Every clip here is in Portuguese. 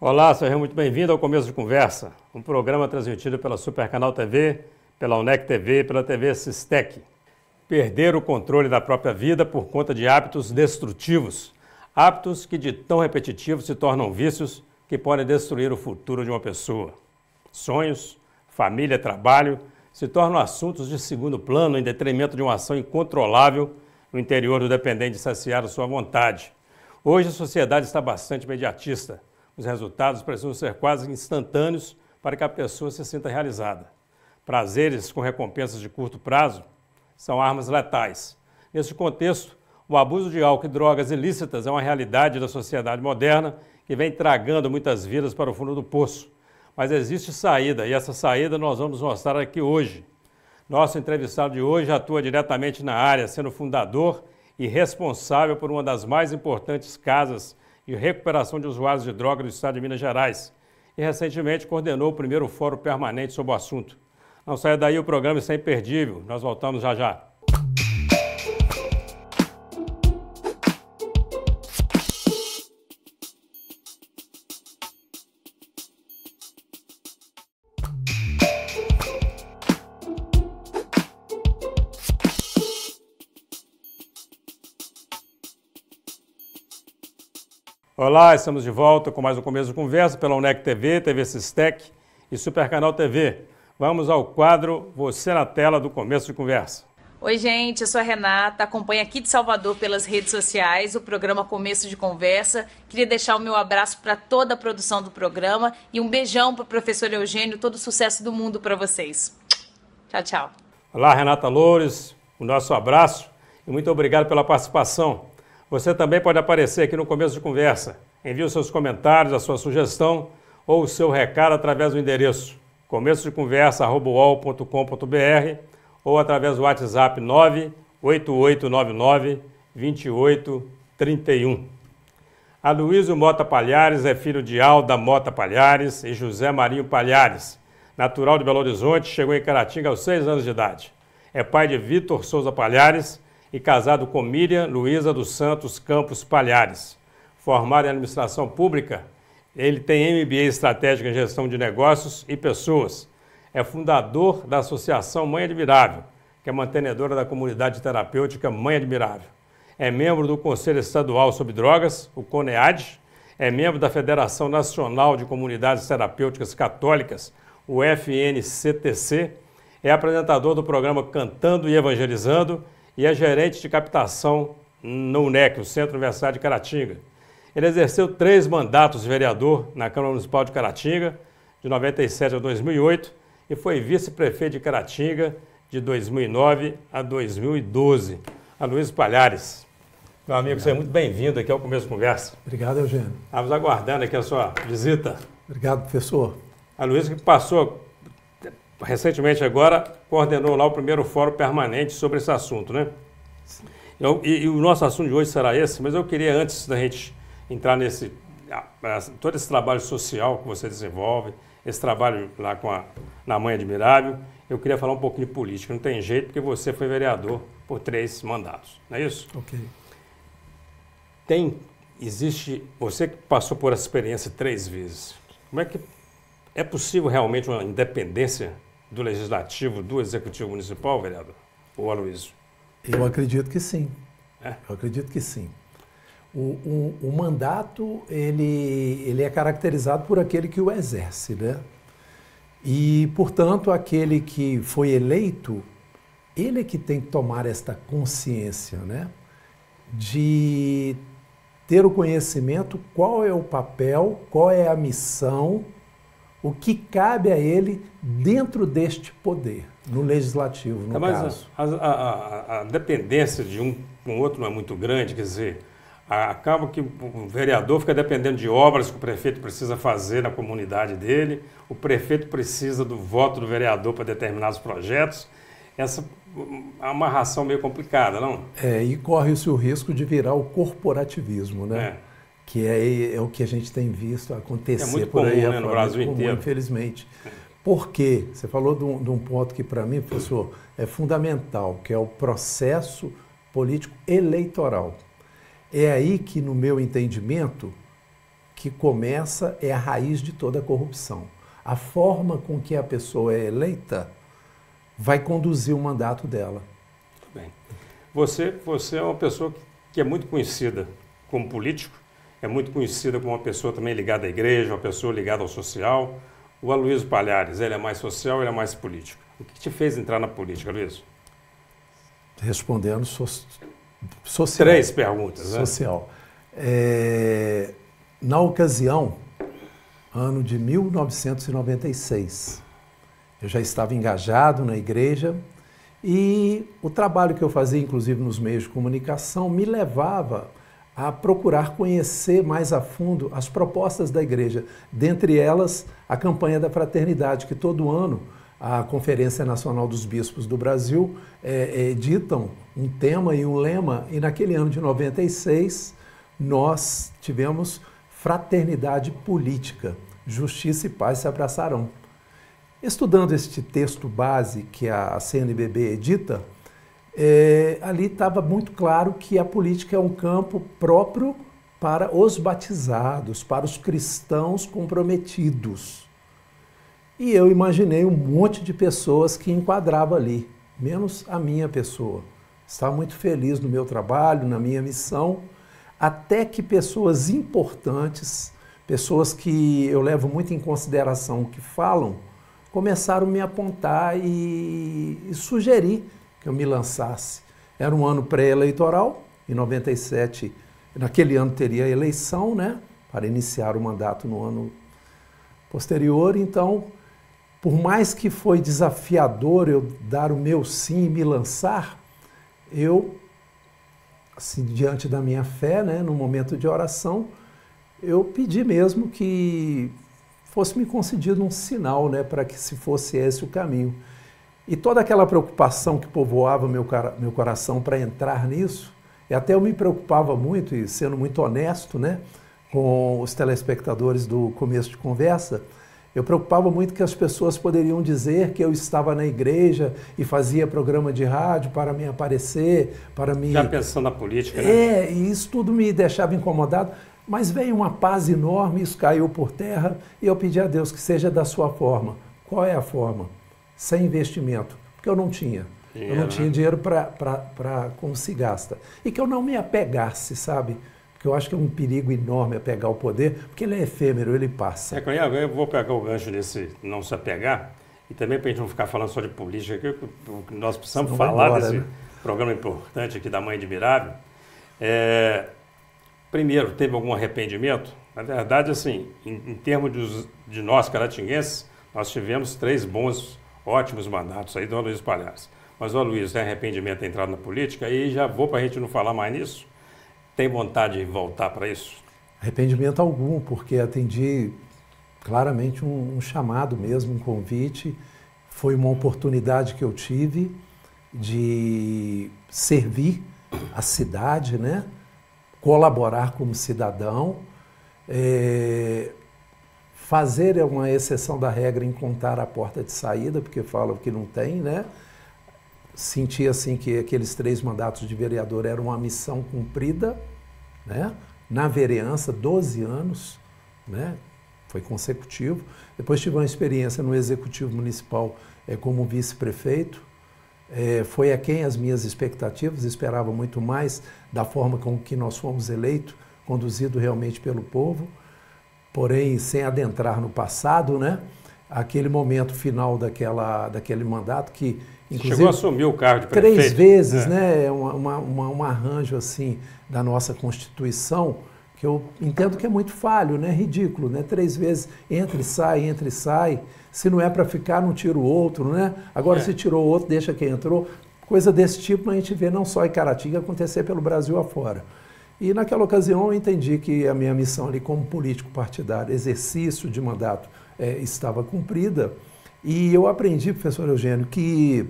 Olá, seja muito bem-vindo ao Começo de Conversa, um programa transmitido pela Supercanal TV, pela UNEC TV e pela TV Sistec. Perder o controle da própria vida por conta de hábitos destrutivos, hábitos que de tão repetitivos se tornam vícios que podem destruir o futuro de uma pessoa. Sonhos, família, trabalho se tornam assuntos de segundo plano em detrimento de uma ação incontrolável no interior do dependente de saciar a sua vontade. Hoje a sociedade está bastante imediatista. Os resultados precisam ser quase instantâneos para que a pessoa se sinta realizada. Prazeres com recompensas de curto prazo são armas letais. Nesse contexto, o abuso de álcool e drogas ilícitas é uma realidade da sociedade moderna que vem tragando muitas vidas para o fundo do poço. Mas existe saída e essa saída nós vamos mostrar aqui hoje. Nosso entrevistado de hoje atua diretamente na área, sendo fundador e responsável por uma das mais importantes casas de recuperação de usuários de droga do estado de Minas Gerais e recentemente coordenou o primeiro fórum permanente sobre o assunto. Não saia daí, o programa está imperdível. Nós voltamos já já. Olá, estamos de volta com mais um Começo de Conversa pela UNEC TV, TV Sistec e Supercanal TV. Vamos ao quadro Você na Tela do Começo de Conversa. Oi, gente, eu sou a Renata, acompanho aqui de Salvador pelas redes sociais o programa Começo de Conversa. Queria deixar o meu abraço para toda a produção do programa e um beijão para o professor Eugênio, todo o sucesso do mundo para vocês. Tchau, tchau. Olá, Renata Loures, o nosso abraço e muito obrigado pela participação. Você também pode aparecer aqui no Começo de Conversa. Envie os seus comentários, a sua sugestão ou o seu recado através do endereço começodeconversa@uol.com.br ou através do WhatsApp 988992831. Aloysio Mota Palhares é filho de Alda Mota Palhares e José Marinho Palhares. Natural de Belo Horizonte, chegou em Caratinga aos 6 anos de idade. É pai de Vitor Souza Palhares e casado com Miriam Luiza dos Santos Campos Palhares. Formado em administração pública, ele tem MBA Estratégica em Gestão de Negócios e Pessoas. É fundador da Associação Mãe Admirável, que é mantenedora da comunidade terapêutica Mãe Admirável. É membro do Conselho Estadual sobre Drogas, o CONEAD. É membro da Federação Nacional de Comunidades Terapêuticas Católicas, o FNCTC. É apresentador do programa Cantando e Evangelizando e é gerente de captação no UNEC, o Centro Universitário de Caratinga. Ele exerceu 3 mandatos de vereador na Câmara Municipal de Caratinga, de 97 a 2008, e foi vice-prefeito de Caratinga de 2009 a 2012. Aloysio Palhares, meu amigo, seja muito bem-vindo aqui ao Começo de Conversa. Obrigado, Eugênio. Estamos aguardando aqui a sua visita. Obrigado, professor. Aloysio, que passou recentemente agora, coordenou lá o primeiro fórum permanente sobre esse assunto, né? E o nosso assunto de hoje será esse, mas eu queria, antes da gente entrar nesse, todo esse trabalho social que você desenvolve, esse trabalho lá na Mãe Admirável, eu queria falar um pouquinho de política. Não tem jeito, porque você foi vereador por 3 mandatos, não é isso? Ok. Você que passou por essa experiência 3 vezes, como é que é possível realmente uma independência do Legislativo, do Executivo Municipal, vereador? Ou Aloysio? Eu acredito que sim. É? Eu acredito que sim. O mandato, ele é caracterizado por aquele que o exerce, né? E, portanto, aquele que foi eleito, ele é que tem que tomar esta consciência, né? De ter o conhecimento, qual é o papel, qual é a missão, o que cabe a ele dentro deste poder, no legislativo, no caso. Mas a dependência de um com o outro não é muito grande, quer dizer, acaba que o vereador fica dependendo de obras que o prefeito precisa fazer na comunidade dele, o prefeito precisa do voto do vereador para determinados projetos. Essa é uma amarração meio complicada, não? E corre-se o risco de virar o corporativismo, né? Que é o que a gente tem visto acontecer muito por aí, comum, né, no Brasil inteiro. Infelizmente. Por quê? Você falou de um ponto que, para mim, professor, é fundamental, que é o processo político eleitoral. É aí que, no meu entendimento, que começa é a raiz de toda a corrupção. A forma com que a pessoa é eleita vai conduzir o mandato dela. Muito bem. Você é uma pessoa que é muito conhecida como político, é muito conhecida como uma pessoa também ligada à igreja, uma pessoa ligada ao social. O Aloysio Palhares, ele é mais social, ele é mais político. O que te fez entrar na política, Aloysio? Respondendo social. 3 perguntas, né? Social. Na ocasião, ano de 1996, eu já estava engajado na igreja e o trabalho que eu fazia, inclusive nos meios de comunicação, me levava a procurar conhecer mais a fundo as propostas da igreja, dentre elas a campanha da fraternidade, que todo ano a Conferência Nacional dos Bispos do Brasil editam um tema e um lema, e naquele ano de 96 nós tivemos fraternidade política, justiça e paz se abraçarão. Estudando este texto base que a CNBB edita, ali estava muito claro que a política é um campo próprio para os batizados, para os cristãos comprometidos. E eu imaginei um monte de pessoas que enquadrava ali, menos a minha pessoa. Estava muito feliz no meu trabalho, na minha missão, até que pessoas importantes, pessoas que eu levo muito em consideração o que falam, começaram a me apontar e sugerir que eu me lançasse. Era um ano pré-eleitoral, em 97, naquele ano teria eleição, né, para iniciar o mandato no ano posterior. Então, por mais que foi desafiador eu dar o meu sim e me lançar, eu, assim, diante da minha fé, né, no momento de oração, eu pedi mesmo que fosse me concedido um sinal, né, para que se fosse esse o caminho. E toda aquela preocupação que povoava meu coração para entrar nisso, e até eu me preocupava muito, e sendo muito honesto, né, com os telespectadores do Começo de Conversa, eu preocupava muito que as pessoas poderiam dizer que eu estava na igreja e fazia programa de rádio para me aparecer, para me... Já pensando na política, né? E isso tudo me deixava incomodado, mas veio uma paz enorme, isso caiu por terra, e eu pedi a Deus que seja da sua forma. Qual é a forma? Sem investimento, porque eu não tinha. Eu não tinha dinheiro para como se gasta. E que eu não me apegasse, sabe? Porque eu acho que é um perigo enorme apegar o poder, porque ele é efêmero, ele passa. Eu vou pegar o gancho desse não se apegar, e também para a gente não ficar falando só de política, que nós precisamos falar desse programa importante aqui da Mãe Admirável. Primeiro, teve algum arrependimento? Na verdade, assim, em termos de nós, caratinguenses, nós tivemos 3 bons, ótimos mandatos aí do Aloysio Palhares. Mas o Aloysio tem arrependimento de ter entrado na política, e já vou para a gente não falar mais nisso. Tem vontade de voltar para isso? Arrependimento algum, porque atendi claramente um chamado mesmo, um convite. Foi uma oportunidade que eu tive de servir a cidade, né? Colaborar como cidadão, fazer uma exceção da regra em contar a porta de saída, porque falam que não tem, né? Senti assim que aqueles 3 mandatos de vereador eram uma missão cumprida, né? Na vereança, 12 anos, né? Foi consecutivo. Depois tive uma experiência no Executivo Municipal como vice-prefeito. Foi aquém as minhas expectativas, esperava muito mais da forma com que nós fomos eleitos, conduzido realmente pelo povo, porém sem adentrar no passado, né? Aquele momento final daquele mandato que, inclusive, chegou a assumir o cargo de prefeito 3 vezes, né? Um arranjo assim da nossa Constituição, que eu entendo que é muito falho, né? Ridículo, né? 3 vezes entra e sai. Se não é para ficar, não tira o outro, né? Agora, se tirou o outro, deixa quem entrou. Coisa desse tipo a gente vê não só em Caratinga, acontecer pelo Brasil afora. E naquela ocasião eu entendi que a minha missão ali como político partidário, exercício de mandato, estava cumprida. E eu aprendi, professor Eugênio, que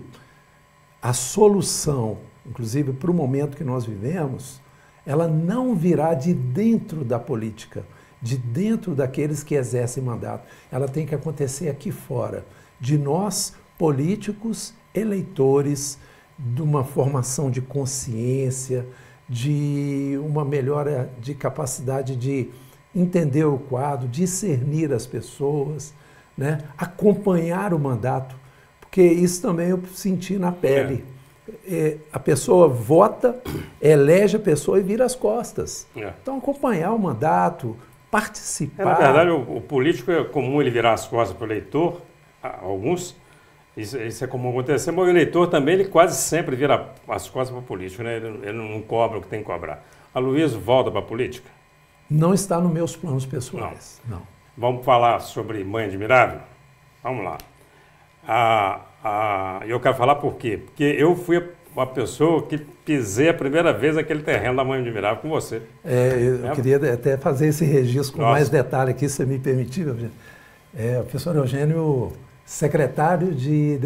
a solução, inclusive para o momento que nós vivemos, ela não virá de dentro da política, de dentro daqueles que exercem mandato. Ela tem que acontecer aqui fora, de nós, políticos, eleitores, de uma formação de consciência, de uma melhora de capacidade de entender o quadro, discernir as pessoas, né? Acompanhar o mandato, porque isso também eu senti na pele. A pessoa vota, elege a pessoa e vira as costas. Então, acompanhar o mandato, participar. Na verdade, o político é comum ele virar as costas para o eleitor, alguns, isso é comum acontecer, mas o eleitor também ele quase sempre vira as costas para o político, né? Ele não cobra o que tem que cobrar. A Luísa volta para a política? Não está nos meus planos pessoais. Não. Vamos falar sobre Mãe Admirável? Vamos lá. Eu quero falar por quê? Porque eu fui uma pessoa que pisei a primeira vez aquele terreno da Mãe Admirável com você. Eu queria até fazer esse registro com mais detalhe aqui, se você me permitir. O professor Eugênio, secretário de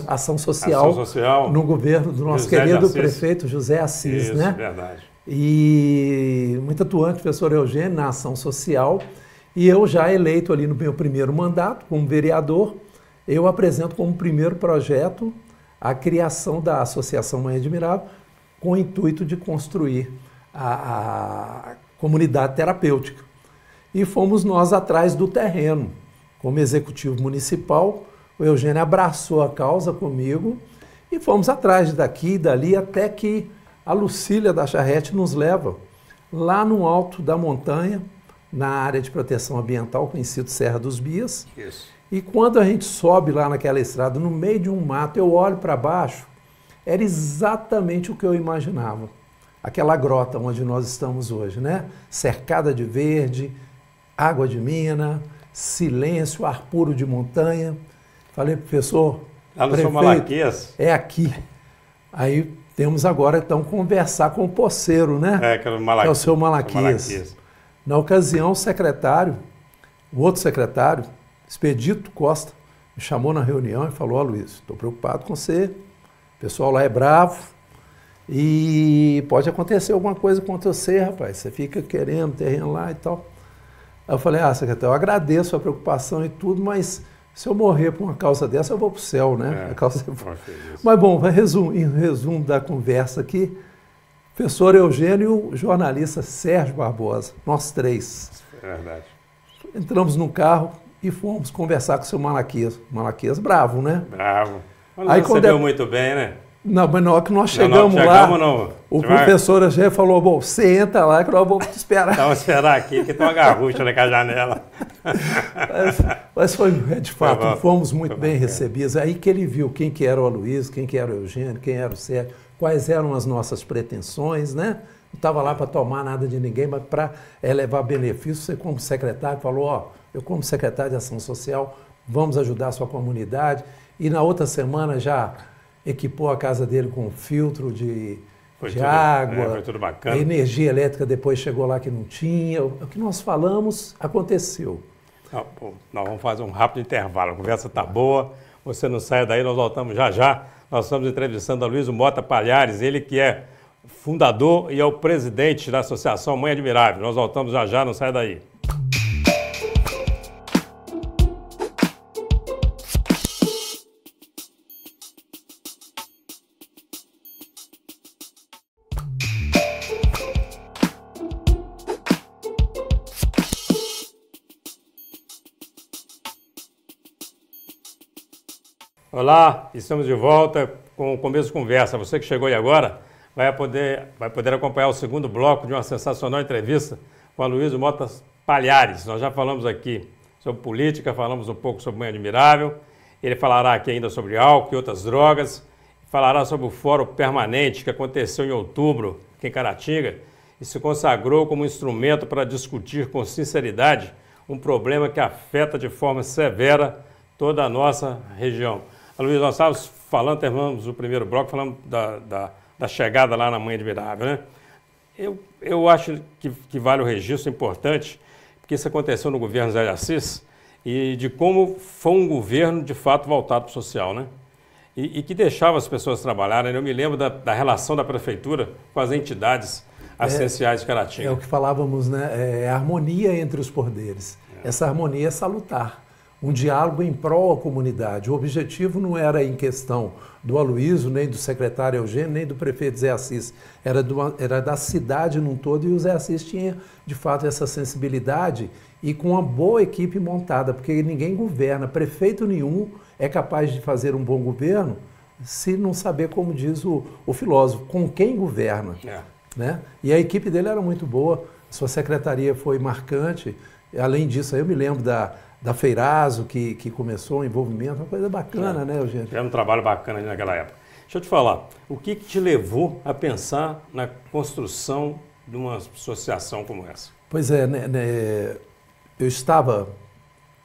Ação Social no governo do nosso querido prefeito José Assis. Isso, né? Verdade. E muito atuante, professor Eugênio, na ação social. E eu já eleito ali no meu primeiro mandato, como vereador, eu apresento como primeiro projeto a criação da Associação Mãe Admirável, com o intuito de construir a comunidade terapêutica. E fomos nós atrás do terreno. Como executivo municipal, o Eugênio abraçou a causa comigo e fomos atrás daqui e dali até que a Lucília da Charrete nos leva lá no alto da montanha, na área de proteção ambiental, conhecido Serra dos Bias. Isso. E quando a gente sobe lá naquela estrada, no meio de um mato, eu olho para baixo, era exatamente o que eu imaginava. Aquela grota onde nós estamos hoje, né? Cercada de verde, água de mina, silêncio, ar puro de montanha. Falei, professor, lá no São Malaquias. É aqui. Aí temos agora, então, conversar com o poceiro, né? Que é o seu Malaquias. Na ocasião, o outro secretário, Expedito Costa, me chamou na reunião e falou, Luiz, estou preocupado com você, o pessoal lá é bravo e pode acontecer alguma coisa contra você, rapaz, você fica querendo terreno lá e tal. Aí eu falei, secretário, eu agradeço a preocupação e tudo, mas se eu morrer por uma causa dessa, eu vou para o céu, né? Mas bom, em resumo da conversa aqui, professor Eugênio e o jornalista Sérgio Barbosa, nós três. É verdade. Entramos num carro e fomos conversar com o seu Malaquias. Malaquias bravo, né? Bravo. Mas não recebeu muito bem, né? Não, mas na hora que nós chegamos lá, o professor já falou, bom, você entra lá que nós vamos te esperar. Vamos esperar aqui, que tem uma garrucha na janela. Mas foi, de fato, fomos muito bem recebidos. Aí que ele viu quem que era o Aloysio, quem que era o Eugênio, quem era o Sérgio, quais eram as nossas pretensões, né? Não estava lá para tomar nada de ninguém, mas para levar benefício. Você, como secretário, falou, eu como secretário de Ação Social, vamos ajudar a sua comunidade. E na outra semana já equipou a casa dele com filtro de água. Foi tudo bacana. A energia elétrica depois chegou lá que não tinha. O que nós falamos aconteceu. Nós vamos fazer um rápido intervalo. A conversa está boa. Você não saia daí, nós voltamos já já. Nós estamos entrevistando a Luísa Mota Palhares, ele que é fundador e é o presidente da Associação Mãe Admirável. Nós voltamos já já, não saia daí. Olá, estamos de volta com o começo de conversa. Você que chegou aí agora vai poder acompanhar o segundo bloco de uma sensacional entrevista com a Luísa Mota Palhares. Nós já falamos aqui sobre política, falamos um pouco sobre Mãe Admirável. Ele falará aqui ainda sobre álcool e outras drogas. Falará sobre o Fórum Permanente que aconteceu em outubro aqui em Caratinga e se consagrou como instrumento para discutir com sinceridade um problema que afeta de forma severa toda a nossa região. Luiz, nós estávamos falando, terminamos o primeiro bloco, falando da chegada lá na Mãe Admirável, né? Eu acho que vale o registro importante, porque isso aconteceu no governo Zé de Assis, e de como foi um governo, de fato, voltado para o social, né? E que deixava as pessoas trabalharem. Eu me lembro da relação da prefeitura com as entidades essenciais de Caratinga. É o que falávamos, né? É a harmonia entre os poderes. Essa harmonia é salutar. um diálogo em prol à comunidade. O objetivo não era em questão do Aloysio, nem do secretário Eugênio, nem do prefeito Zé Assis, era da cidade num todo, e o Zé Assis tinha, de fato, essa sensibilidade e com uma boa equipe montada, porque ninguém governa, prefeito nenhum é capaz de fazer um bom governo se não saber, como diz o filósofo, com quem governa. Né? E a equipe dele era muito boa, sua secretaria foi marcante. Além disso, aí eu me lembro da Feirazo, que começou o envolvimento, uma coisa bacana, né, Eugênio? Era um trabalho bacana ali naquela época. Deixa eu te falar, o que te levou a pensar na construção de uma associação como essa? Pois é, eu estava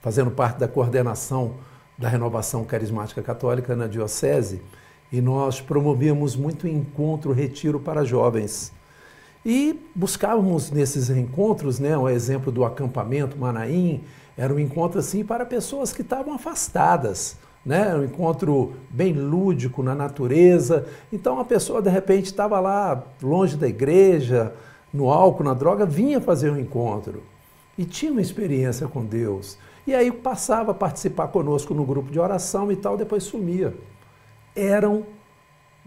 fazendo parte da coordenação da Renovação Carismática Católica na Diocese, e nós promovíamos muito encontro, retiro para jovens. E buscávamos nesses encontros, né, um exemplo do acampamento Manaim, era um encontro assim para pessoas que estavam afastadas, né, um encontro bem lúdico na natureza. Então a pessoa de repente estava lá longe da igreja, no álcool, na droga, vinha fazer um encontro e tinha uma experiência com Deus. E aí passava a participar conosco no grupo de oração e tal, depois sumia.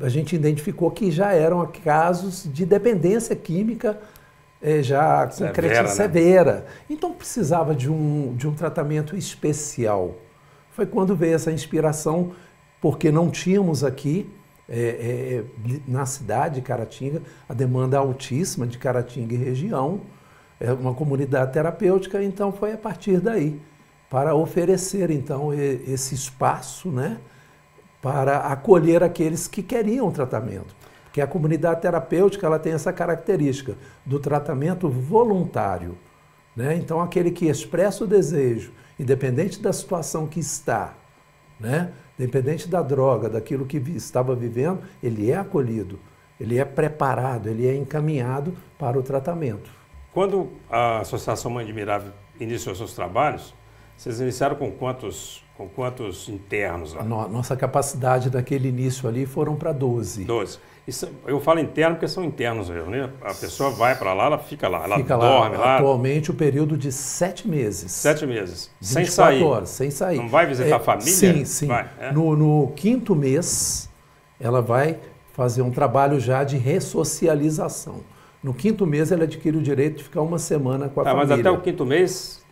A gente identificou que já eram casos de dependência química já concreta, severa. Né? Então precisava de um tratamento especial. Foi quando veio essa inspiração, porque não tínhamos aqui, na cidade de Caratinga, a demanda altíssima de Caratinga e região, uma comunidade terapêutica, então foi a partir daí, para oferecer então esse espaço, né, para acolher aqueles que queriam tratamento. Porque a comunidade terapêutica ela tem essa característica do tratamento voluntário, né? Então aquele que expressa o desejo, independente da situação que está, né, independente da droga, daquilo que estava vivendo, ele é acolhido, ele é preparado, ele é encaminhado para o tratamento. Quando a Associação Mãe Admirável iniciou seus trabalhos, vocês iniciaram com quantos internos lá? Nossa capacidade daquele início ali foram para 12. 12. Isso, eu falo interno porque são internos, né? A pessoa vai para lá, ela fica lá, ela fica dorme lá. Atualmente o período de 7 meses. 7 meses. Sem sair. Horas, sem sair. Não vai visitar a família? Sim, sim. Vai, No 5º mês, ela vai fazer um trabalho já de ressocialização. No 5º mês, ela adquire o direito de ficar uma semana com a família. Mas até o 5º mês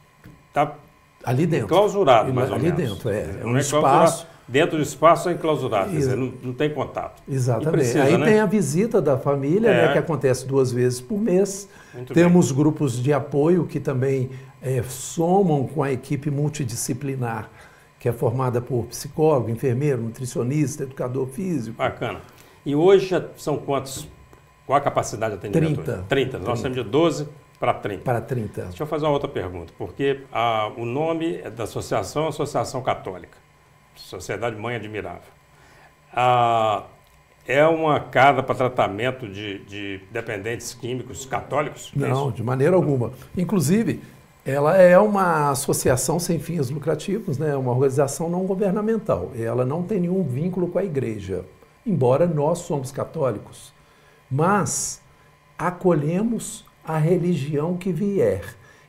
está ali dentro. Enclausurado, mais ou menos. Ali dentro, é um espaço. Dentro do espaço é enclausurado, quer dizer, não tem contato. Exatamente. Precisa, aí né? tem a visita da família, né, que acontece 2 vezes por mês. Muito Temos bem. grupos de apoio que também somam com a equipe multidisciplinar, que é formada por psicólogo, enfermeiro, nutricionista, educador físico. Bacana. E hoje são quantos? Qual a capacidade de atendimento? 30. Nós temos de 12 para 30. Para 30. Deixa eu fazer uma outra pergunta, porque o nome da associação é Associação Católica, Sociedade Mãe Admirável. É uma casa para tratamento de dependentes químicos católicos? Não, de maneira alguma. Inclusive, ela é uma associação sem fins lucrativos, né? Uma organização não governamental. Ela não tem nenhum vínculo com a igreja, embora nós somos católicos. Mas acolhemos a religião que vier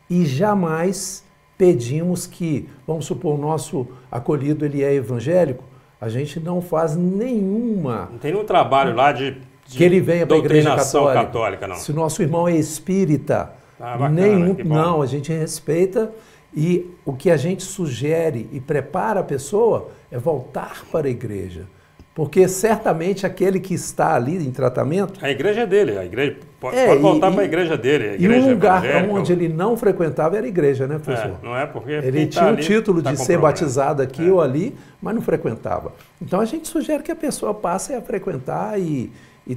e jamais pedimos que, vamos supor, o nosso acolhido ele é evangélico, a gente não faz nenhuma... Não tem nenhum trabalho lá de que ele venha para a igreja católica, não. Se o nosso irmão é espírita, bacana, não, a gente respeita e o que a gente sugere e prepara a pessoa é voltar para a igreja. Porque certamente aquele que está ali em tratamento... A igreja é dele, a igreja pode voltar para a igreja dele. A igreja e um lugar onde ele não frequentava era a igreja, né, professor? Não é porque... Ele tinha o título de ser batizado aqui ou ali, mas não frequentava. Então a gente sugere que a pessoa passe a frequentar e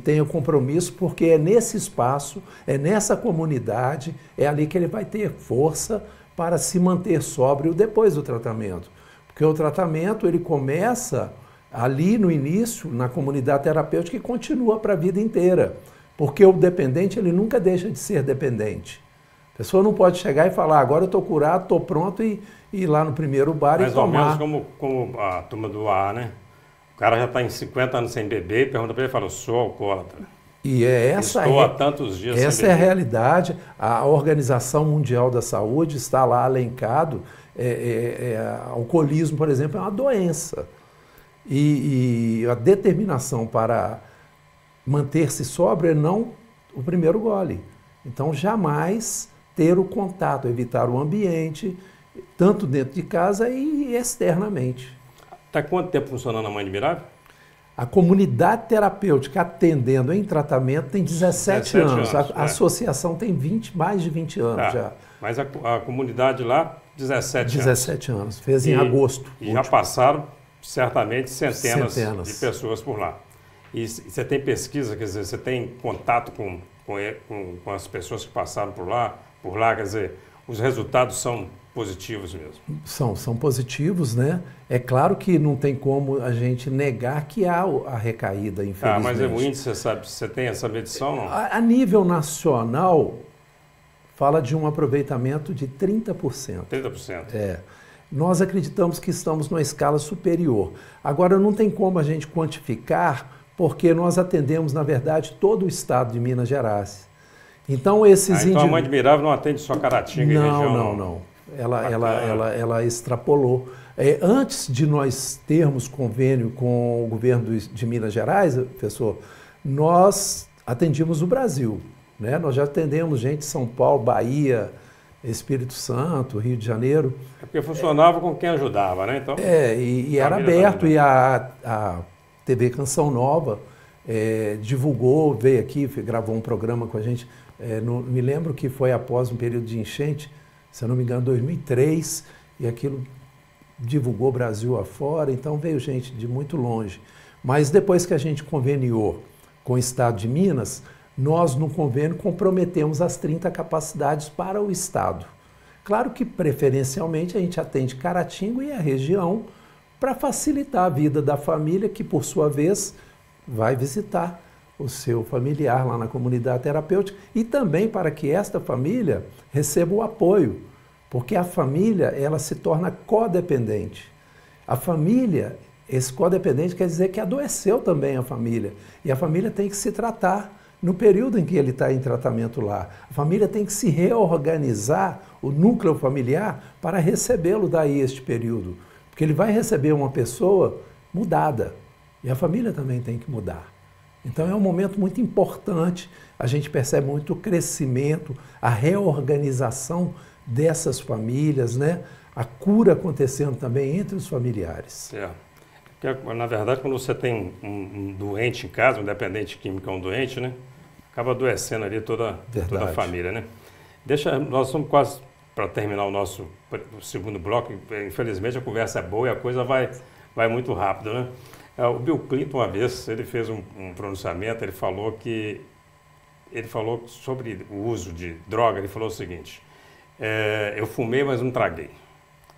tenha compromisso, porque é nesse espaço, é nessa comunidade, é ali que ele vai ter força para se manter sóbrio depois do tratamento. Porque o tratamento ele começa... ali no início, na comunidade terapêutica, e continua para a vida inteira. Porque o dependente, ele nunca deixa de ser dependente. A pessoa não pode chegar e falar, agora eu estou curado, estou pronto e ir lá no primeiro bar e tomar. Mais ou menos como a turma do AA, né? O cara já está em 50 anos sem beber e pergunta para ele e fala, eu sou alcoólatra. E estou há tantos dias sem beber. Essa é a realidade. A Organização Mundial da Saúde está lá elencado Alcoolismo, por exemplo, é uma doença. E a determinação para manter-se sóbrio é não o primeiro gole. Então, jamais ter o contato, evitar o ambiente, tanto dentro de casa e externamente. Está quanto tempo funcionando a Mãe Admirável? A comunidade terapêutica atendendo em tratamento tem 17 anos. A associação tem mais de 20 anos já. Mas a comunidade lá, 17 anos. Fez em agosto. E já passaram, certamente, centenas de pessoas por lá. E você tem pesquisa, quer dizer, você tem contato com as pessoas que passaram por lá, quer dizer, os resultados são positivos mesmo. São positivos, né? É claro que não tem como a gente negar que há a recaída, infelizmente. Mas o índice, você tem essa medição, não? A nível nacional, fala de um aproveitamento de 30%. 30%. Nós acreditamos que estamos numa escala superior. Agora, não tem como a gente quantificar, porque nós atendemos, na verdade, todo o estado de Minas Gerais. Então, então a Mãe Admirável não atende só Caratinga e região? Não. Ela extrapolou. Antes de nós termos convênio com o governo de Minas Gerais, professor, nós atendíamos o Brasil, né? Nós já atendemos gente de São Paulo, Bahia, Espírito Santo, Rio de Janeiro. Porque funcionava com quem ajudava, né? Então, e era aberto, e a TV Canção Nova divulgou, veio aqui, gravou um programa com a gente. Me lembro que foi após um período de enchente, se eu não me engano, 2003, e aquilo divulgou Brasil afora, então veio gente de muito longe. Mas depois que a gente conveniou com o Estado de Minas, nós no convênio comprometemos as 30 capacidades para o Estado. Claro que preferencialmente a gente atende Caratinga e a região para facilitar a vida da família que, por sua vez, vai visitar o seu familiar lá na comunidade terapêutica e também para que esta família receba o apoio, porque a família ela se torna codependente. A família, esse codependente quer dizer que adoeceu também a família e a família tem que se tratar no período em que ele está em tratamento lá. A família tem que se reorganizar, o núcleo familiar, para recebê-lo daí este período, porque ele vai receber uma pessoa mudada e a família também tem que mudar. Então é um momento muito importante, a gente percebe muito o crescimento, a reorganização dessas famílias, né? A cura acontecendo também entre os familiares. Porque, na verdade, quando você tem um doente em casa, um dependente químico é um doente, né? Acaba adoecendo ali toda a família, né? Nós estamos quase para terminar o nosso segundo bloco, infelizmente a conversa é boa e a coisa vai muito rápido, né? O Bill Clinton, uma vez, ele fez um pronunciamento, ele falou sobre o uso de droga, ele falou o seguinte, eu fumei, mas não traguei.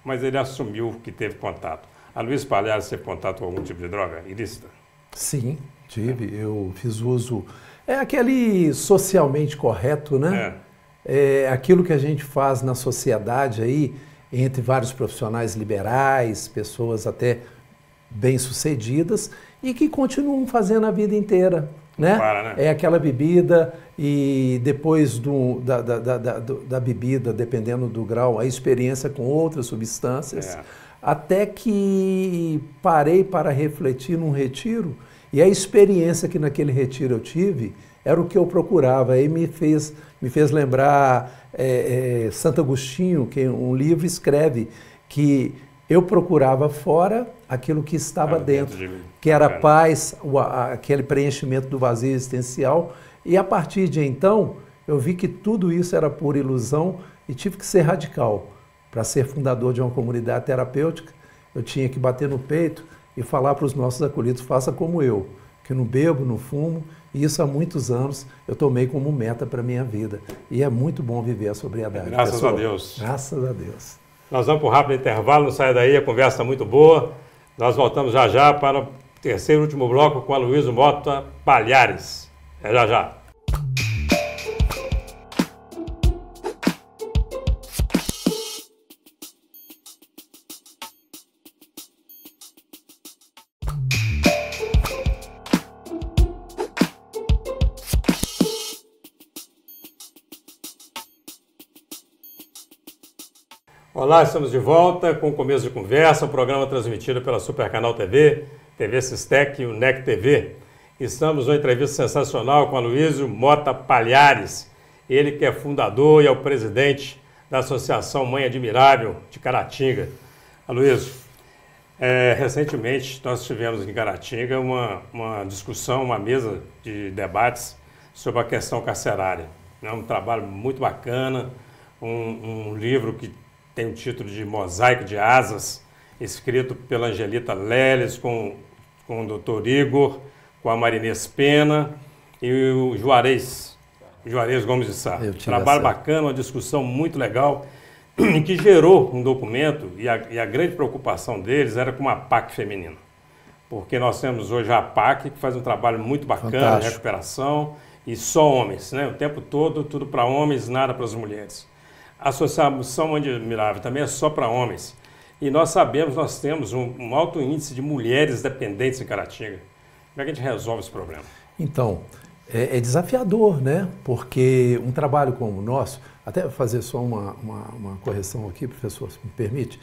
Mas ele assumiu que teve contato. A Luiz Palhares teve contato com algum tipo de droga ilícita? Sim, tive. Eu fiz uso... É aquele socialmente correto, né? É aquilo que a gente faz na sociedade aí, entre vários profissionais liberais, pessoas até bem-sucedidas e que continuam fazendo a vida inteira, né? É aquela bebida e depois da bebida, dependendo do grau, a experiência com outras substâncias, até que parei para refletir num retiro e a experiência que naquele retiro eu tive era o que eu procurava. Aí me fez lembrar Santo Agostinho, que um livro escreve que eu procurava fora aquilo que estava dentro, que era a paz, aquele preenchimento do vazio existencial. E a partir de então, eu vi que tudo isso era pura ilusão e tive que ser radical. Para ser fundador de uma comunidade terapêutica, eu tinha que bater no peito e falar para os nossos acolhidos, faça como eu, que não bebo, não fumo, e isso há muitos anos eu tomei como meta para a minha vida. E é muito bom viver a sobriedade. Graças a Deus. Graças a Deus. Nós vamos para um rápido intervalo, não saia daí, a conversa está muito boa. Nós voltamos já para o terceiro e último bloco com a Aloysio Mota Palhares. É já. Olá, estamos de volta com o Começo de Conversa, um programa transmitido pela Supercanal TV, TV Sistec e o NEC TV. Estamos numa entrevista sensacional com Aloysio Mota Palhares, ele que é fundador e é o presidente da Associação Mãe Admirável de Caratinga. Aloysio, recentemente nós tivemos em Caratinga uma discussão, uma mesa de debates sobre a questão carcerária. É um trabalho muito bacana, um livro que tem o título de Mosaico de Asas, escrito pela Angelita Leles, com o Dr. Igor, com a Marinês Pena e o Juarez Gomes de Sá. Trabalho bacana, uma discussão muito legal, que gerou um documento, e a grande preocupação deles era com a PAC feminina. Porque nós temos hoje a PAC, que faz um trabalho muito bacana de recuperação, e só homens, né? O tempo todo, tudo para homens, nada para as mulheres. A Associação Mãe Admirável também é só para homens. E nós temos um alto índice de mulheres dependentes em Caratinga. Como é que a gente resolve esse problema? Então, é desafiador, né? Porque um trabalho como o nosso, até fazer só uma correção aqui, professor, se me permite,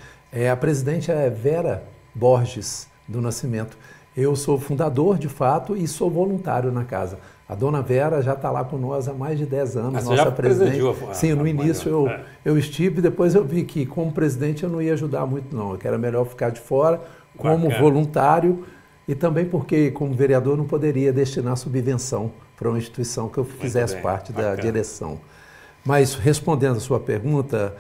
a presidente é Vera Borges do Nascimento. Eu sou fundador, de fato, e sou voluntário na casa. A dona Vera já está lá com nós há mais de 10 anos, nossa presidente. Sim, no início eu estive, depois eu vi que como presidente eu não ia ajudar muito não, que era melhor ficar de fora como voluntário e também porque como vereador não poderia destinar subvenção para uma instituição que eu fizesse parte da direção. Mas respondendo a sua pergunta,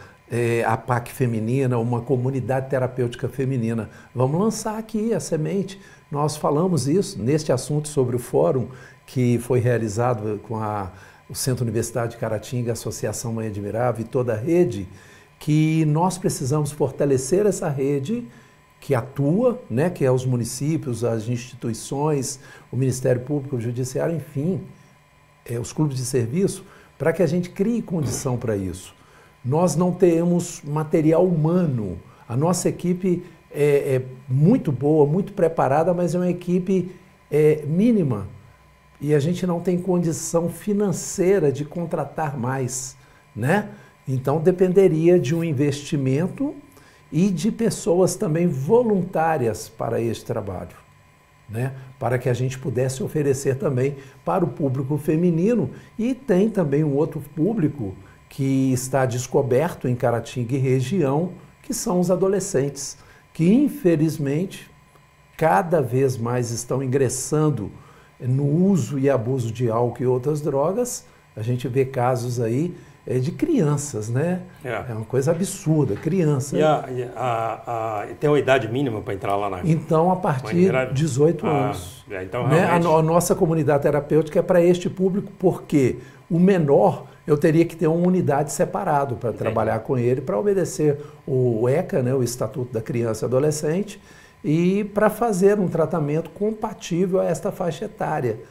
a PAC feminina, uma comunidade terapêutica feminina, vamos lançar aqui a semente. Nós falamos isso neste assunto sobre o fórum que foi realizado com o Centro Universitário de Caratinga, a Associação Mãe Admirável e toda a rede, que nós precisamos fortalecer essa rede que atua, né, que é os municípios, as instituições, o Ministério Público, o Judiciário, enfim, os clubes de serviço, para que a gente crie condição para isso. Nós não temos material humano, a nossa equipe é muito boa, muito preparada, mas é uma equipe mínima. E a gente não tem condição financeira de contratar mais, né? Então dependeria de um investimento e de pessoas também voluntárias para este trabalho, né? Para que a gente pudesse oferecer também para o público feminino. E tem também um outro público que está descoberto em Caratinga e região, que são os adolescentes, que infelizmente cada vez mais estão ingressando no uso e abuso de álcool e outras drogas. A gente vê casos aí de crianças, né? É uma coisa absurda, criança. E tem uma idade mínima para entrar lá na... Então, a partir de 18 anos. Então, né? realmente... A nossa comunidade terapêutica é para este público, porque o menor eu teria que ter uma unidade separada para trabalhar com ele, para obedecer o ECA, né? O Estatuto da Criança e Adolescente, e para fazer um tratamento compatível a esta faixa etária,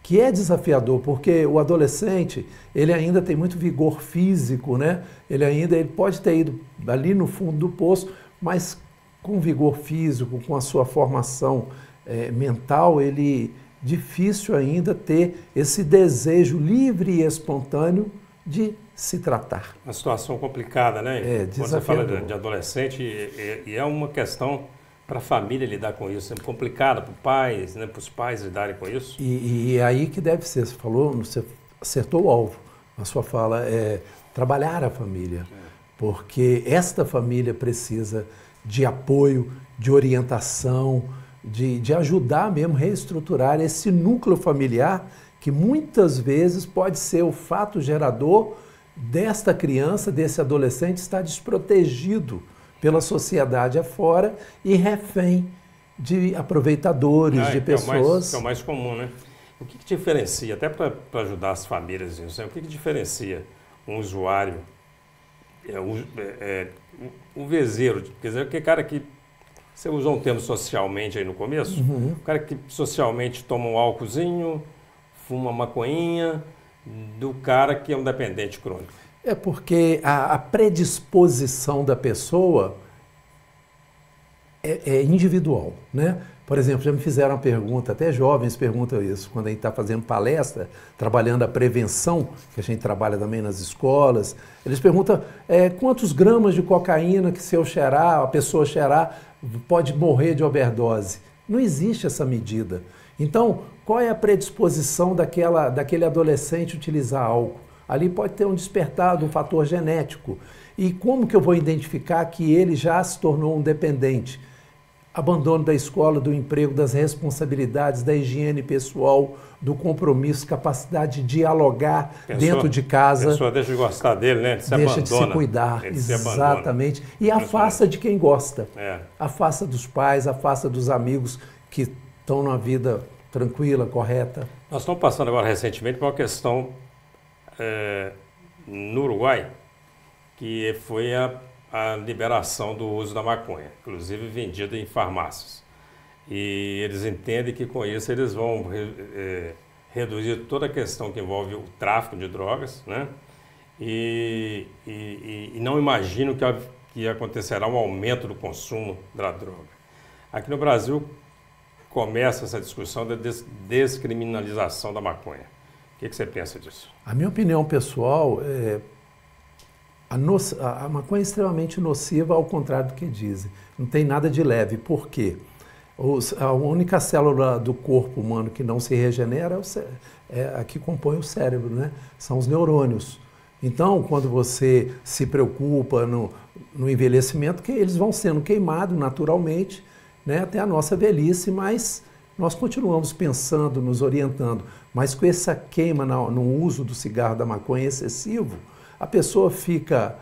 que é desafiador, porque o adolescente, ele ainda tem muito vigor físico, né? Ele pode ter ido ali no fundo do poço, mas com vigor físico, com a sua formação mental, ele difícil ainda ter esse desejo livre e espontâneo de se tratar. Uma situação complicada, né? Quando você fala de adolescente, e é uma questão para a família lidar com isso, é complicado para os pais, né, para os pais lidarem com isso. E é aí que deve ser, você acertou o alvo na sua fala, trabalhar a família, porque esta família precisa de apoio, de orientação, de ajudar mesmo a reestruturar esse núcleo familiar que muitas vezes pode ser o fato gerador desta criança, desse adolescente estar desprotegido pela sociedade afora e refém de aproveitadores, de pessoas. É o mais comum, né? O que diferencia, até para ajudar as famílias, o que diferencia um usuário, o vezeiro, quer dizer, aquele cara que, você usou um termo socialmente aí no começo, o cara que socialmente toma um álcoolzinho, fuma uma maconhinha, do cara que é um dependente crônico. É porque a predisposição da pessoa é individual, né? Por exemplo, já me fizeram uma pergunta, até jovens perguntam isso, quando a gente está fazendo palestra, trabalhando a prevenção, que a gente trabalha também nas escolas, eles perguntam quantos gramas de cocaína que se eu cheirar, a pessoa cheirar, pode morrer de overdose. Não existe essa medida. Então, qual é a predisposição daquele adolescente utilizar álcool? Ali pode ter um despertado, um fator genético. E como que eu vou identificar que ele já se tornou um dependente? Abandono da escola, do emprego, das responsabilidades, da higiene pessoal, do compromisso, capacidade de dialogar dentro de casa. A pessoa deixa de gostar dele, né? Deixa de se cuidar, exatamente. E afasta de quem gosta. Afasta dos pais, afasta dos amigos que estão numa vida tranquila, correta. Nós estamos passando agora recentemente por uma questão no Uruguai, que foi a liberação do uso da maconha, inclusive vendida em farmácias. E eles entendem que com isso eles vão reduzir toda a questão que envolve o tráfico de drogas, né? E não imaginam que acontecerá um aumento do consumo da droga. Aqui no Brasil começa essa discussão da descriminalização da maconha. O que você pensa disso? A minha opinião pessoal a maconha é extremamente nociva, ao contrário do que dizem. Não tem nada de leve. Por quê? A única célula do corpo humano que não se regenera é a que compõe o cérebro, né? São os neurônios. Então, quando você se preocupa no envelhecimento, que eles vão sendo queimados naturalmente, né, até a nossa velhice, mas nós continuamos pensando, nos orientando. Mas com essa queima no uso do cigarro, da maconha excessivo, a pessoa fica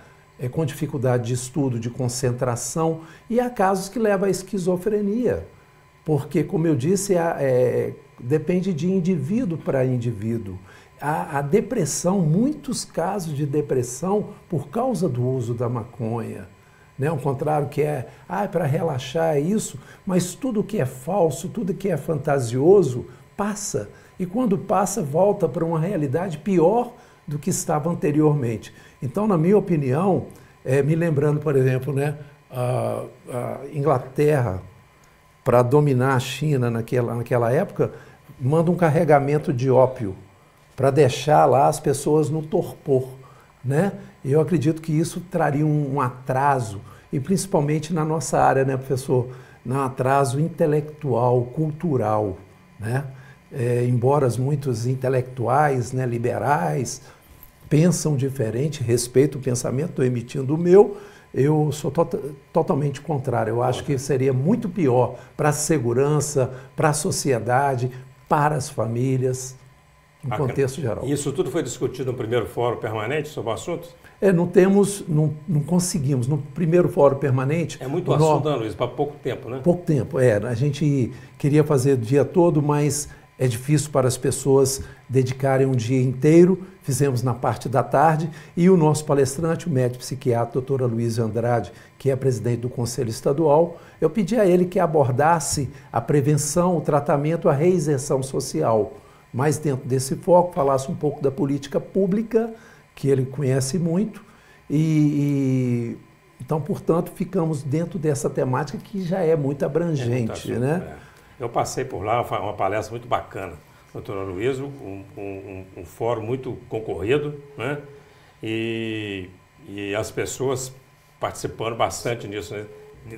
com dificuldade de estudo, de concentração, e há casos que levam à esquizofrenia, porque, como eu disse, depende de indivíduo para indivíduo. A depressão, muitos casos de depressão por causa do uso da maconha. Né? Ao contrário, que para relaxar é isso, mas tudo que é falso, tudo que é fantasioso, passa. E quando passa, volta para uma realidade pior do que estava anteriormente. Então, na minha opinião, me lembrando, por exemplo, né, a Inglaterra, para dominar a China naquela época, manda um carregamento de ópio para deixar lá as pessoas no torpor, né? Eu acredito que isso traria um atraso, e principalmente na nossa área, né, professor? Um atraso intelectual, cultural, né? Embora muitos intelectuais, né, liberais, pensam diferente, respeito o pensamento, estou emitindo o meu, eu sou totalmente contrário. Eu acho que seria muito pior para a segurança, para a sociedade, para as famílias, em contexto geral. E isso tudo foi discutido no primeiro fórum permanente sobre o assunto? Não conseguimos. No primeiro fórum permanente... É muito assunto, Ana Luísa, para pouco tempo, né? Pouco tempo, A gente queria fazer o dia todo, mas é difícil para as pessoas dedicarem um dia inteiro. Fizemos na parte da tarde, e o nosso palestrante, o médico psiquiatra, doutor Aloysio Andrade, que é presidente do Conselho Estadual, eu pedi a ele que abordasse a prevenção, o tratamento, a reinserção social. Mas dentro desse foco, falasse um pouco da política pública, que ele conhece muito, então, portanto, ficamos dentro dessa temática que já é muito abrangente, né? Eu passei por lá, uma palestra muito bacana, doutor Aloysio, um fórum muito concorrido, né? E as pessoas participando bastante nisso, né?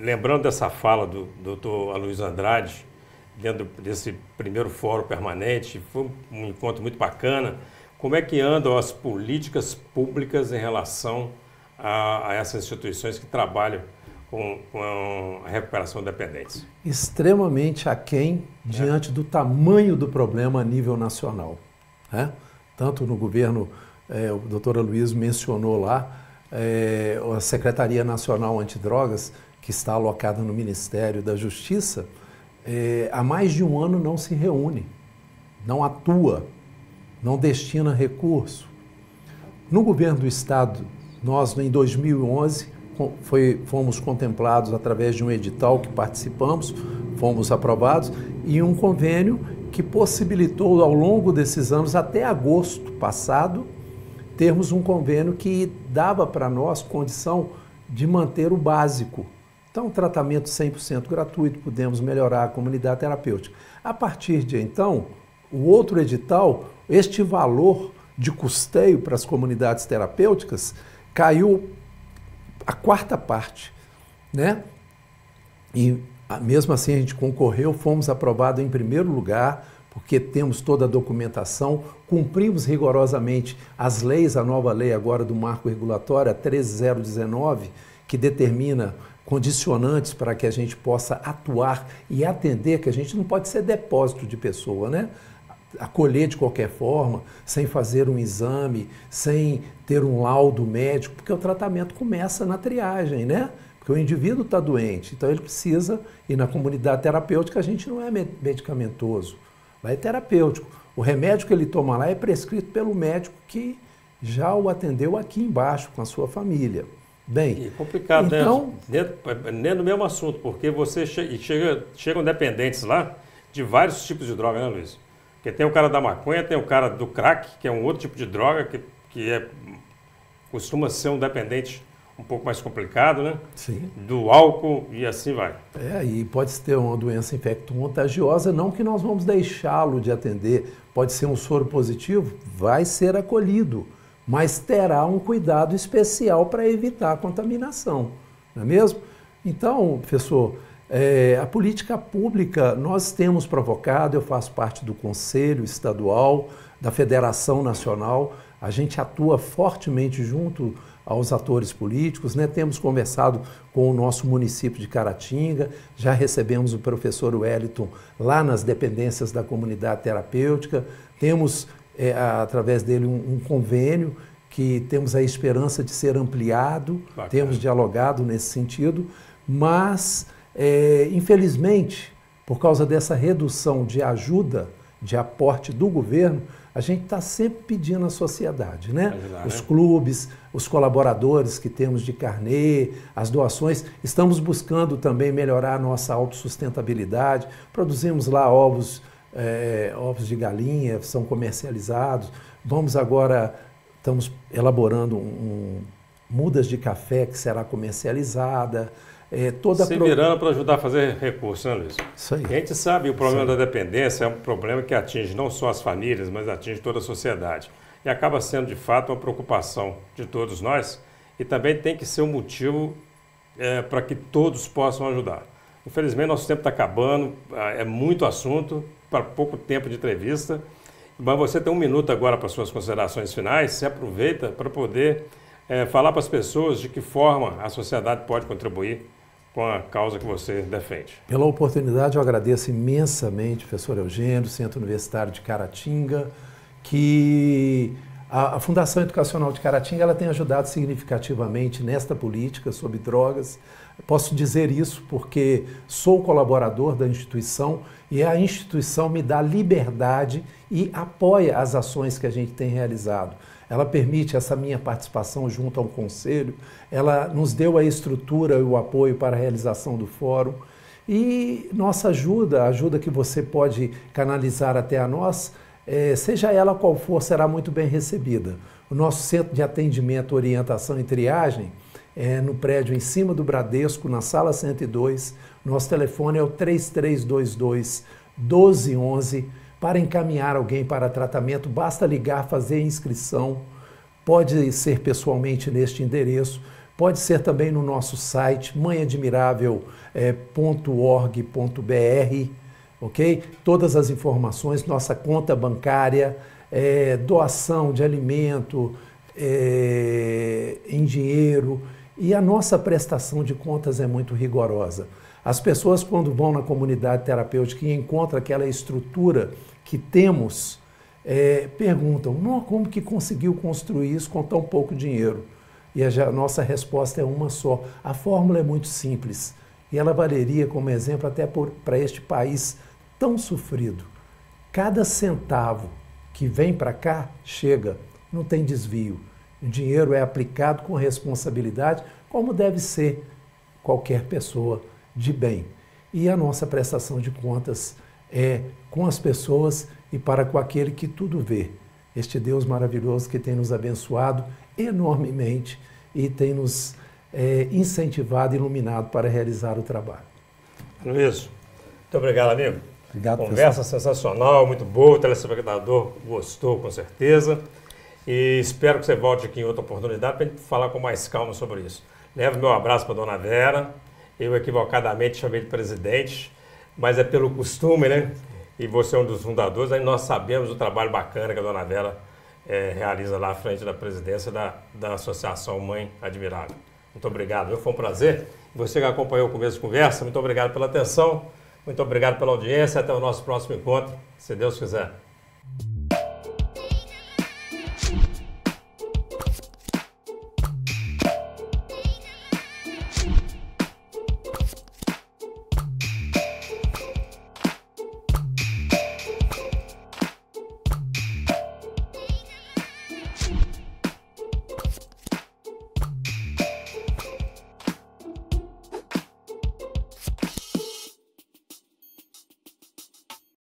Lembrando dessa fala do doutor Aloysio Andrade, dentro desse primeiro fórum permanente, foi um encontro muito bacana. Como é que andam as políticas públicas em relação a essas instituições que trabalham com a recuperação de dependentes? Extremamente aquém diante do tamanho do problema a nível nacional, né? Tanto no governo, o doutor Aloysio mencionou lá, a Secretaria Nacional Antidrogas, que está alocada no Ministério da Justiça, há mais de um ano não se reúne, não atua, não destina recurso. No governo do Estado, nós, em 2011, fomos contemplados através de um edital que participamos, fomos aprovados, e um convênio que possibilitou, ao longo desses anos, até agosto passado, termos um convênio que dava para nós condição de manter o básico, Então, tratamento 100% gratuito, podemos melhorar a comunidade terapêutica. A partir de então, o outro edital, este valor de custeio para as comunidades terapêuticas caiu a quarta parte, né? E mesmo assim a gente concorreu, fomos aprovados em primeiro lugar, porque temos toda a documentação, cumprimos rigorosamente as leis, a nova lei agora do marco regulatório, a 13019, que determina condicionantes para que a gente possa atuar e atender, que a gente não pode ser depósito de pessoa, né? Acolher de qualquer forma, sem fazer um exame, sem ter um laudo médico, porque o tratamento começa na triagem, né? Porque o indivíduo está doente, então ele precisa, e na comunidade terapêutica a gente não é medicamentoso, lá é terapêutico. O remédio que ele toma lá é prescrito pelo médico que já o atendeu aqui embaixo com a sua família. Bem, e complicado, então, né? No mesmo assunto, porque você chegam dependentes lá de vários tipos de droga, né, Luiz? Porque tem o cara da maconha, tem o cara do crack, que é um outro tipo de droga, costuma ser um dependente um pouco mais complicado, né? Sim. Do álcool e assim vai. E pode ter uma doença infecto-contagiosa, não que nós vamos deixá-lo de atender. Pode ser um soro positivo, vai ser acolhido, mas terá um cuidado especial para evitar a contaminação, não é mesmo? Então, professor, a política pública nós temos provocado, eu faço parte do Conselho Estadual, da Federação Nacional, a gente atua fortemente junto aos atores políticos, né? Temos conversado com o nosso município de Caratinga, já recebemos o professor Wellington lá nas dependências da comunidade terapêutica, temos através dele um convênio que temos a esperança de ser ampliado, bacana. Temos dialogado nesse sentido, mas infelizmente, por causa dessa redução de ajuda, de aporte do governo, a gente está sempre pedindo à sociedade, né? Os clubes, os colaboradores que temos de carnê, as doações. Estamos buscando também melhorar a nossa autossustentabilidade. Produzimos lá ovos de galinha, são comercializados. Estamos elaborando mudas de café que será comercializada. Virando para ajudar a fazer recurso, né, Luiz? Isso aí. A gente sabe que o problema da dependência é um problema que atinge não só as famílias, mas atinge toda a sociedade. E acaba sendo, de fato, uma preocupação de todos nós e também tem que ser um motivo para que todos possam ajudar. Infelizmente, nosso tempo está acabando, é muito assunto, para pouco tempo de entrevista, mas você tem um minuto agora para suas considerações finais, se aproveita para poder falar para as pessoas de que forma a sociedade pode contribuir com a causa que você defende. Pela oportunidade, eu agradeço imensamente, professor Eugênio, Centro Universitário de Caratinga, que a Fundação Educacional de Caratinga ela tem ajudado significativamente nesta política sobre drogas. Posso dizer isso porque sou colaborador da instituição e a instituição me dá liberdade e apoia as ações que a gente tem realizado. Ela permite essa minha participação junto ao Conselho, ela nos deu a estrutura e o apoio para a realização do fórum e nossa ajuda, a ajuda que você pode canalizar até a nós, seja ela qual for, será muito bem recebida. O nosso Centro de Atendimento, Orientação e Triagem é no prédio em cima do Bradesco, na sala 102. Nosso telefone é o 3322-1211. Para encaminhar alguém para tratamento, basta ligar, fazer inscrição. Pode ser pessoalmente neste endereço, pode ser também no nosso site, mãeadmirável.org.br, ok? Todas as informações, nossa conta bancária, doação de alimento em dinheiro, e a nossa prestação de contas é muito rigorosa. As pessoas, quando vão na comunidade terapêutica e encontram aquela estrutura que temos, perguntam, como que conseguiu construir isso com tão pouco dinheiro? E a nossa resposta é uma só. A fórmula é muito simples e ela valeria como exemplo até para este país tão sofrido. Cada centavo que vem para cá chega, não tem desvio. O dinheiro é aplicado com responsabilidade, como deve ser qualquer pessoa de bem. E a nossa prestação de contas é com as pessoas e para com aquele que tudo vê. Este Deus maravilhoso que tem nos abençoado enormemente e tem nos incentivado, iluminado para realizar o trabalho. Luiz, muito obrigado, amigo. Obrigado, Conversa sensacional, muito boa, o telespectador gostou com certeza. E espero que você volte aqui em outra oportunidade para a gente falar com mais calma sobre isso. Levo meu abraço para a dona Vera. Eu equivocadamente chamei de presidente, mas é pelo costume, né? E você é um dos fundadores, aí nós sabemos o trabalho bacana que a dona Vera realiza lá à frente da presidência da Associação Mãe Admirável. Muito obrigado, foi um prazer. Você que acompanhou o Começo de Conversa, muito obrigado pela atenção, muito obrigado pela audiência, até o nosso próximo encontro, se Deus quiser.